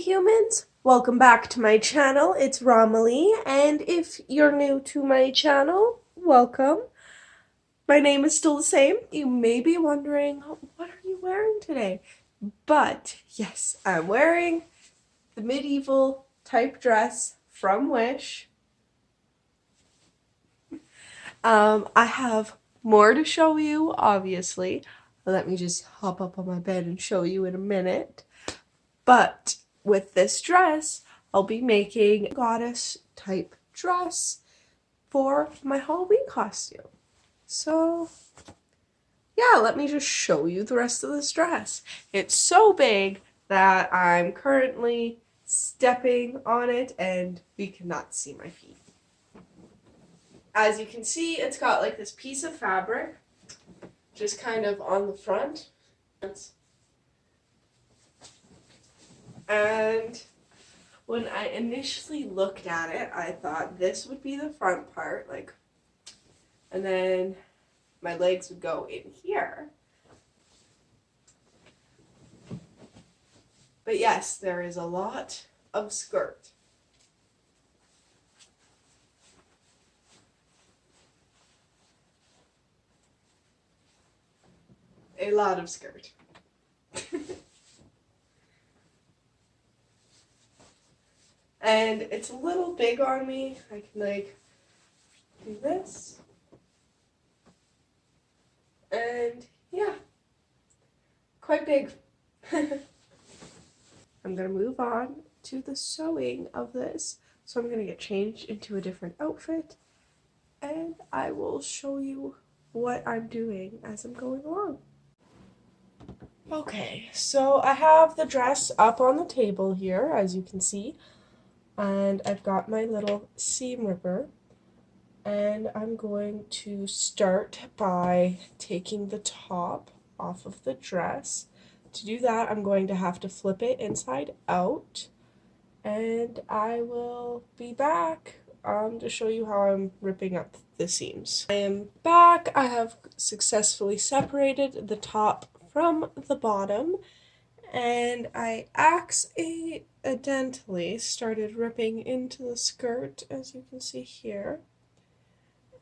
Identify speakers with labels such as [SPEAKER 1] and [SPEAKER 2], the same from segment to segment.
[SPEAKER 1] humans, welcome back to my channel. It's Romilly, and if you're new to my channel, welcome. My name is still the same. You may be wondering, what are you wearing today? But yes, I'm wearing the medieval type dress from Wish. I have more to show you, obviously. Let me just hop up on my bed and show you in a minute. But with this dress, I'll be making a goddess type dress for my Halloween costume. So yeah, let me just show you the rest of this dress. It's so big that I'm currently stepping on it and we cannot see my feet. As you can see, it's got like this piece of fabric just kind of on the front. And when I initially looked at it, I thought this would be the front part, like, and then my legs would go in here. But yes, there is a lot of skirt. A lot of skirt. And it's a little big on me. I can like do this. And yeah, quite big. I'm gonna move on to the sewing of this. So I'm gonna get changed into a different outfit and I will show you what I'm doing as I'm going along. Okay, so I have the dress up on the table here, as you can see. And I've got my little seam ripper, and I'm going to start by taking the top off of the dress. To do that, I'm going to have to flip it inside out, and I will be back to show you how I'm ripping up the seams. I am back. I have successfully separated the top from the bottom, and I accidentally started ripping into the skirt, as you can see here.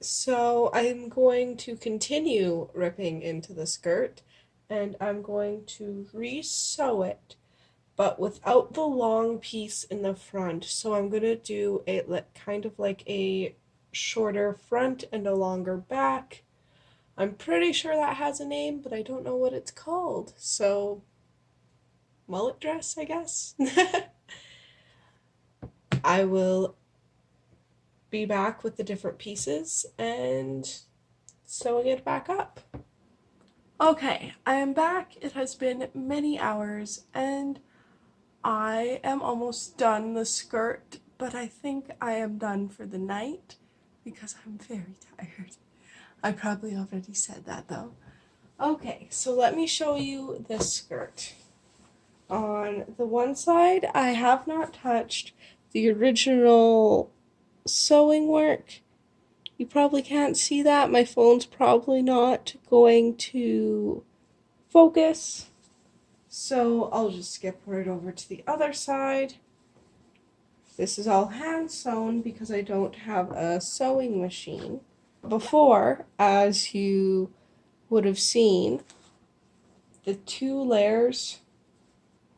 [SPEAKER 1] So I'm going to continue ripping into the skirt, and I'm going to re-sew it, but without the long piece in the front. So I'm going to do a kind of like a shorter front and a longer back. I'm pretty sure that has a name, but I don't know what it's called. So mullet dress, I guess. I will be back with the different pieces and sewing it back up. Okay, I am back. It has been many hours and I am almost done the skirt, but I think I am done for the night because I'm very tired. I probably already said that though. Okay, so let me show you this skirt. On the one side, I have not touched the original sewing work. You probably can't see that. My phone's probably not going to focus. So I'll just skip right over to the other side. This is all hand sewn because I don't have a sewing machine. Before, as you would have seen, the two layers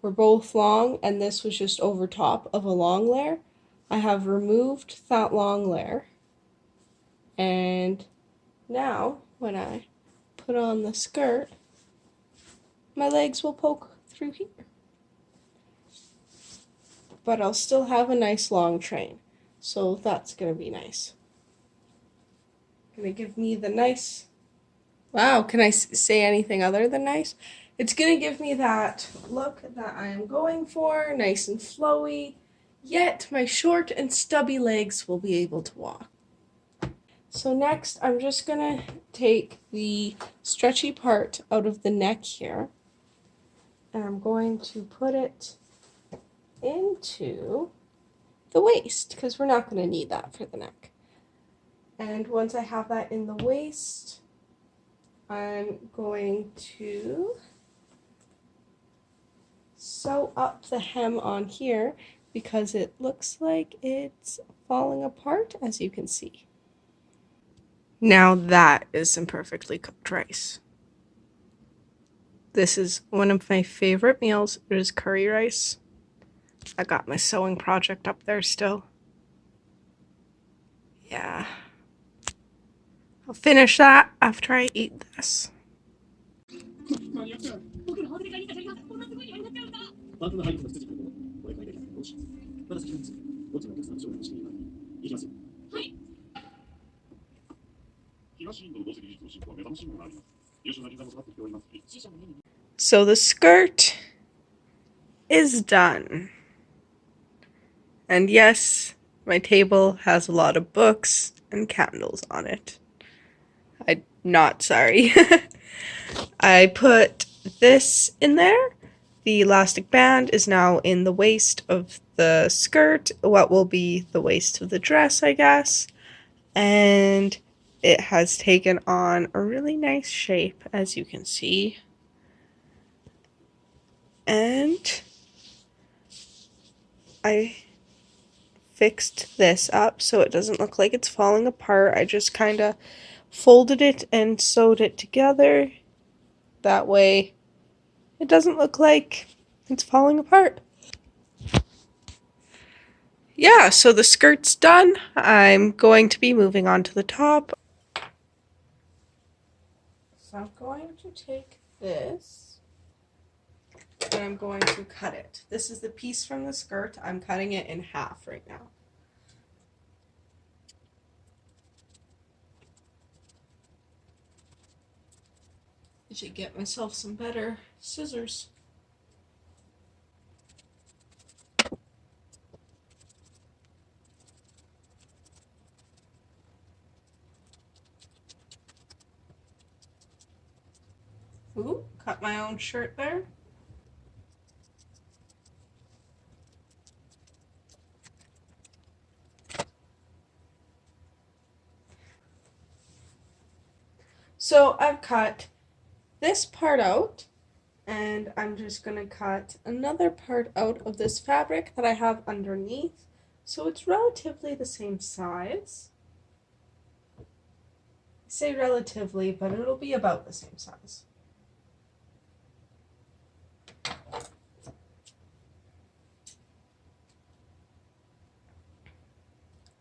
[SPEAKER 1] were both long and this was just over top of a long layer. I have removed that long layer, and now when I put on the skirt, my legs will poke through here. But I'll still have a nice long train, so that's gonna be nice. Gonna give me the nice, wow, can I say anything other than nice? It's gonna give me that look that I am going for, nice and flowy, yet my short and stubby legs will be able to walk. So next, I'm just gonna take the stretchy part out of the neck here, and I'm going to put it into the waist, because we're not gonna need that for the neck. And once I have that in the waist, I'm going to sew up the hem on here because it looks like it's falling apart, as you can see. Now that is some perfectly cooked rice. This is one of my favorite meals. It is curry rice. I got my sewing project up there still. Yeah. I'll finish that after I eat this. So the skirt is done. And yes, my table has a lot of books and candles on it. I'm not sorry. I put this in there. The elastic band is now in the waist of the skirt, what will be the waist of the dress, I guess. And it has taken on a really nice shape, as you can see. And I fixed this up so it doesn't look like it's falling apart. I just kind of folded it and sewed it together. That way it doesn't look like it's falling apart. Yeah, so the skirt's done. I'm going to be moving on to the top. So I'm going to take this and I'm going to cut it. This is the piece from the skirt. I'm cutting it in half right now. I should get myself some better scissors. Ooh, cut my own shirt there. So I've cut this part out, and I'm just going to cut another part out of this fabric that I have underneath, so it's relatively the same size. I say relatively, but it'll be about the same size.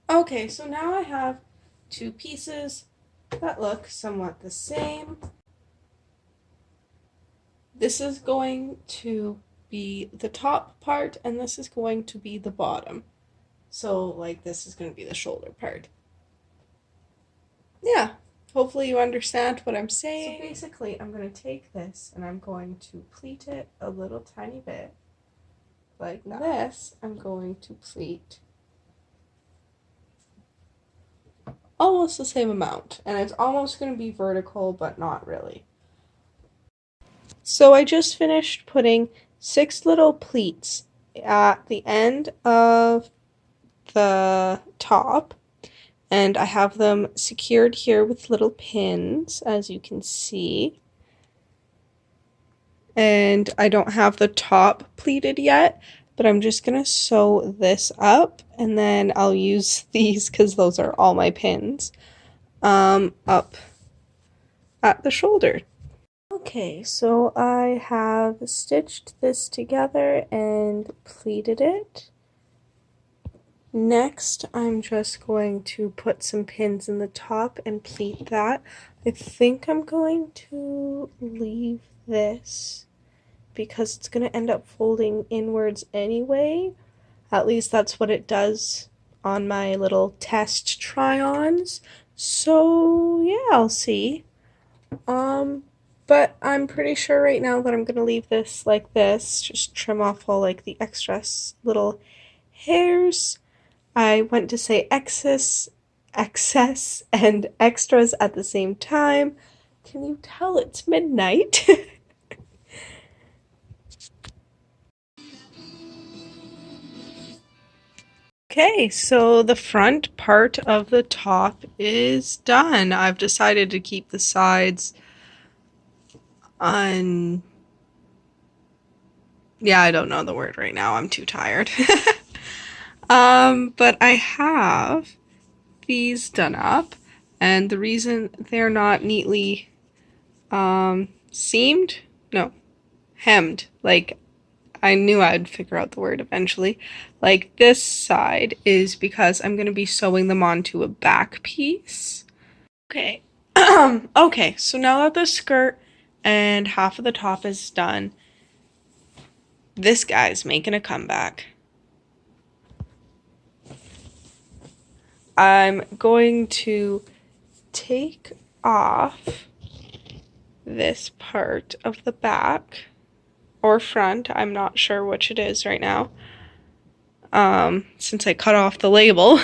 [SPEAKER 1] Okay, so now I have two pieces that look somewhat the same. This is going to be the top part, and this is going to be the bottom. So, like, this is going to be the shoulder part. Yeah, hopefully you understand what I'm saying. So basically, I'm going to take this and I'm going to pleat it a little tiny bit. Like that. This, I'm going to pleat almost the same amount. And it's almost going to be vertical, but not really. So I just finished putting 6 little pleats at the end of the top, and I have them secured here with little pins, as you can see. And I don't have the top pleated yet, but I'm just gonna sew this up, and then I'll use these, because those are all my pins, up at the shoulder. Okay, so I have stitched this together and pleated it. Next, I'm just going to put some pins in the top and pleat that. I think I'm going to leave this because it's going to end up folding inwards anyway. At least that's what it does on my little test try-ons. So, yeah, I'll see. But I'm pretty sure right now that I'm going to leave this like this. Just trim off all like the extra little hairs. I went to say excess and extras at the same time. Can you tell it's midnight? Okay, so the front part of the top is done. I've decided to keep the sides Yeah, I don't know the word right now. I'm too tired. But I have these done up, and the reason they're not neatly seamed, no, hemmed, like I knew I'd figure out the word eventually. Like this side is because I'm going to be sewing them onto a back piece. Okay. Okay, so now that the skirt and half of the top is done, this guy's making a comeback. I'm going to take off this part of the back or front. I'm not sure which it is right now. Since I cut off the label.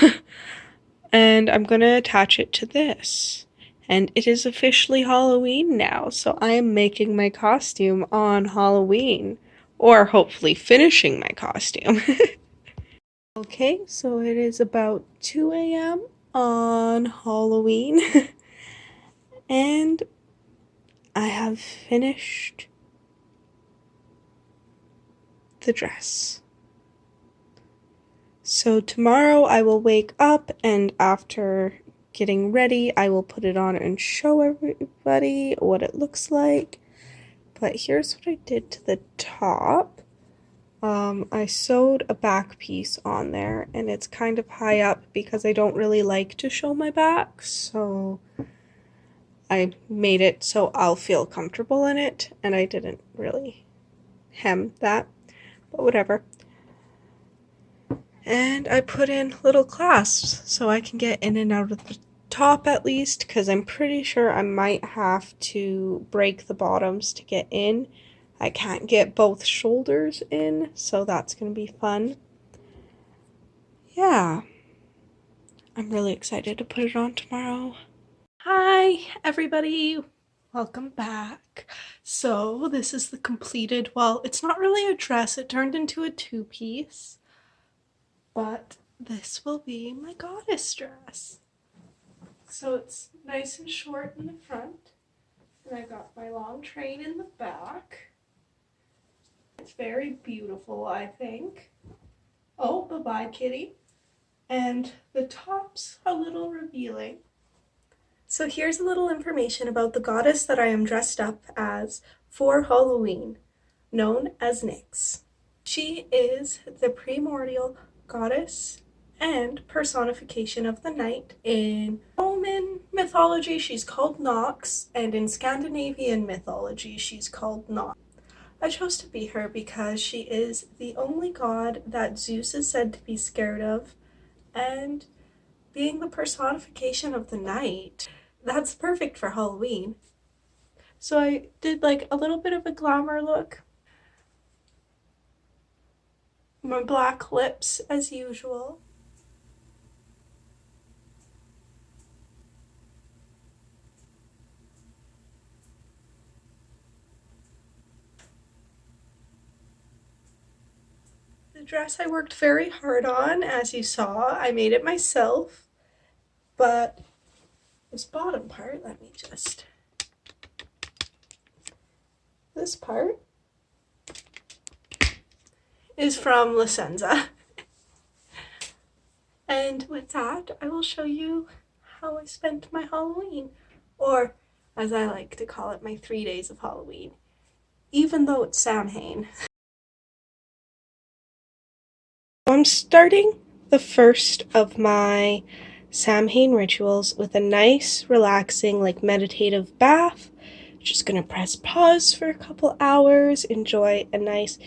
[SPEAKER 1] And I'm going to attach it to this. And it is officially Halloween now, so I am making my costume on Halloween. Or hopefully finishing my costume. Okay, so it is about 2 a.m. on Halloween. And I have finished the dress. So tomorrow I will wake up, and after getting ready, I will put it on and show everybody what it looks like. But here's what I did to the top. I sewed a back piece on there, and it's kind of high up because I don't really like to show my back, so I made it so I'll feel comfortable in it, and I didn't really hem that, but whatever. And I put in little clasps so I can get in and out of the top at least, because I'm pretty sure I might have to break the bottoms to get in. I can't get both shoulders in, so that's going to be fun. Yeah, I'm really excited to put it on tomorrow. Hi, everybody. Welcome back. So this is the completed, well, it's not really a dress. It turned into a two-piece. But this will be my goddess dress. So it's nice and short in the front, and I got my long train in the back. It's very beautiful, I think. Oh, bye-bye, kitty. And the top's a little revealing. So here's a little information about the goddess that I am dressed up as for Halloween, known as Nyx. She is the primordial goddess and personification of the night. In Roman mythology, she's called Nox, and in Scandinavian mythology, she's called Nox. I chose to be her because she is the only god that Zeus is said to be scared of, and being the personification of the night, that's perfect for Halloween. So I did like a little bit of a glamour look. My black lips as usual. The dress I worked very hard on, as you saw. I made it myself, but this bottom part, let me just, this part is from Licenza. And with that, I will show you how I spent my Halloween, or as I like to call it, my 3 days of Halloween, even though it's Samhain. I'm starting the first of my Samhain rituals with a nice, relaxing, like meditative bath. Just gonna press pause for a couple hours, enjoy a nice,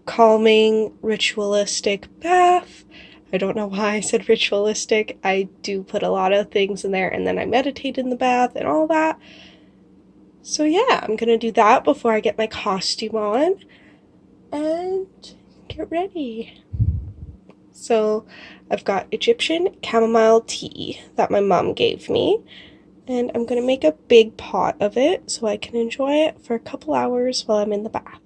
[SPEAKER 1] calming, ritualistic bath. I don't know why I said ritualistic. I do put a lot of things in there, and then I meditate in the bath and all that. So yeah, I'm gonna do that before I get my costume on and get ready. So I've got Egyptian chamomile tea that my mom gave me, and I'm gonna make a big pot of it so I can enjoy it for a couple hours while I'm in the bath.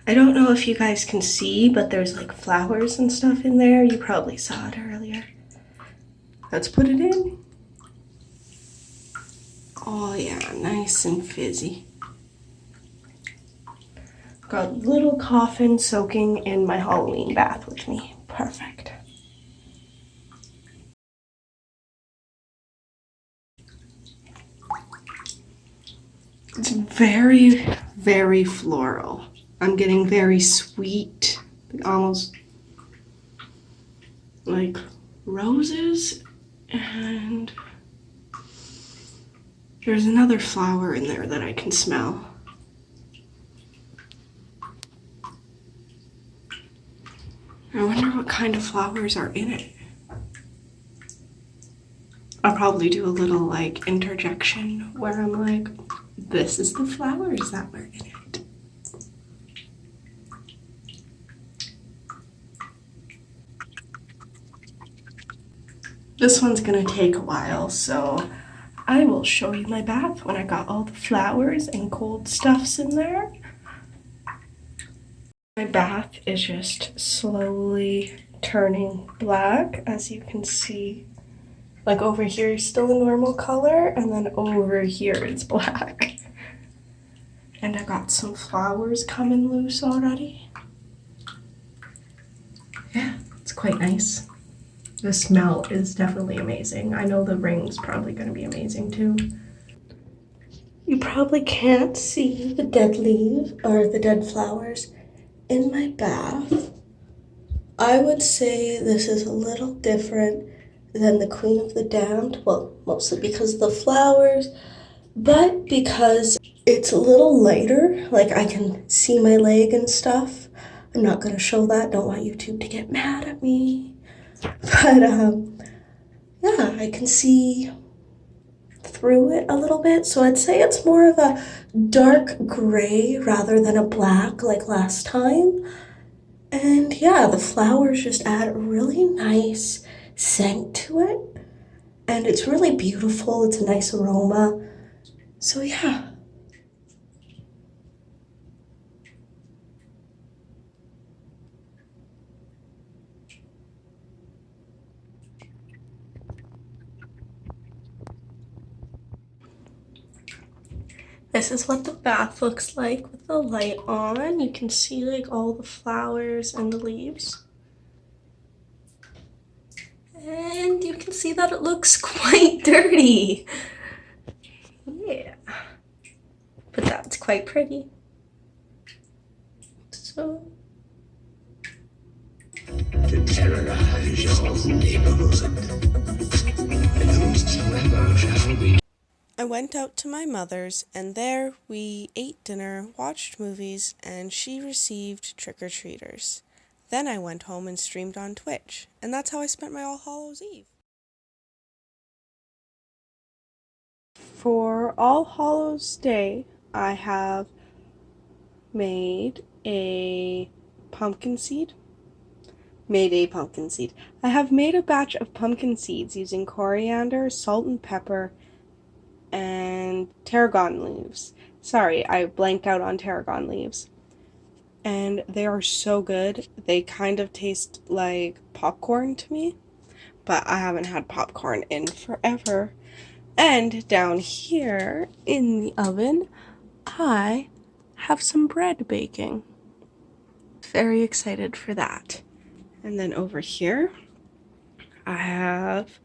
[SPEAKER 1] I don't know if you guys can see, but there's like flowers and stuff in there. You probably saw it earlier. Let's put it in. Oh yeah, nice and fizzy. Got a little coffin soaking in my Halloween bath with me. Perfect. It's very, very floral. I'm getting very sweet, almost like roses, and there's another flower in there that I can smell. I wonder what kind of flowers are in it. I'll probably do a little like interjection where I'm like, this is the flowers that were in it. This one's gonna take a while, so I will show you my bath when I got all the flowers and cold stuffs in there. My bath is just slowly turning black, as you can see. Like over here is still a normal color, and then over here it's black. And I got some flowers coming loose already. Yeah, it's quite nice. The smell is definitely amazing. I know the ring's probably gonna be amazing too. You probably can't see the dead leaves or the dead flowers in my bath. I would say this is a little different than the Queen of the Damned. Well, mostly because of the flowers, but because it's a little lighter. Like I can see my leg and stuff. I'm not gonna show that. Don't want YouTube to get mad at me. But yeah, I can see through it a little bit. So I'd say it's more of a dark gray rather than a black like last time. And yeah, the flowers just add a really nice scent to it. And it's really beautiful. It's a nice aroma. So yeah. This is what the bath looks like with the light on. You can see like all the flowers and the leaves. And you can see that it looks quite dirty. Yeah. But that's quite pretty. So to terrorize your neighborhood. And whosoever shall be. I went out to my mother's, and there we ate dinner, watched movies, and she received trick-or-treaters. Then I went home and streamed on Twitch, and that's how I spent my All Hallows Eve. For All Hallows Day, I have made a pumpkin seed. I have made a batch of pumpkin seeds using coriander, salt and pepper, and tarragon leaves. Sorry, I blanked out on tarragon leaves. And they are so good. They kind of taste like popcorn to me, but I haven't had popcorn in forever. And down here in the oven, I have some bread baking. Very excited for that. And then over here, I have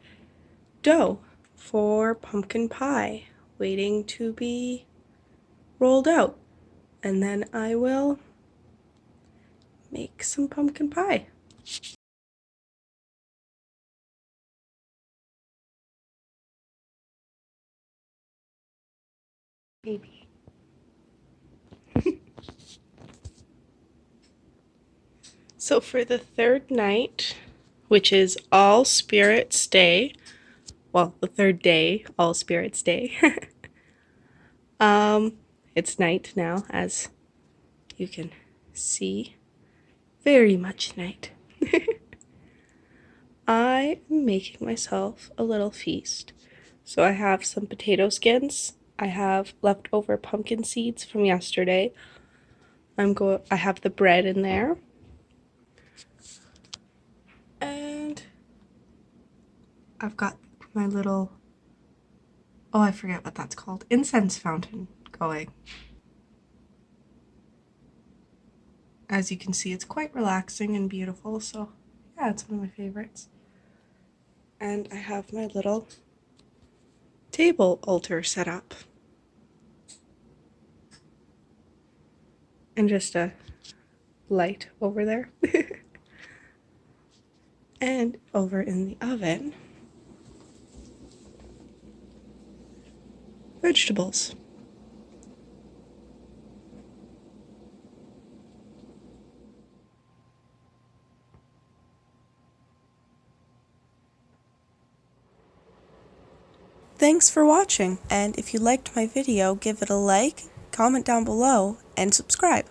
[SPEAKER 1] dough for pumpkin pie waiting to be rolled out. And then I will make some pumpkin pie. Maybe. So for the third night, which is All Spirits Day, well, the third day, All Spirits Day, it's night now, as you can see. Very much night. I am making myself a little feast. So I have some potato skins. I have leftover pumpkin seeds from yesterday. I have the bread in there. And I've got my little, oh, I forget what that's called, incense fountain going. As you can see, it's quite relaxing and beautiful, so yeah, it's one of my favorites. And I have my little table altar set up. And just a light over there. And over in the oven, vegetables. Thanks for watching, and if you liked my video, give it a like, comment down below, and subscribe.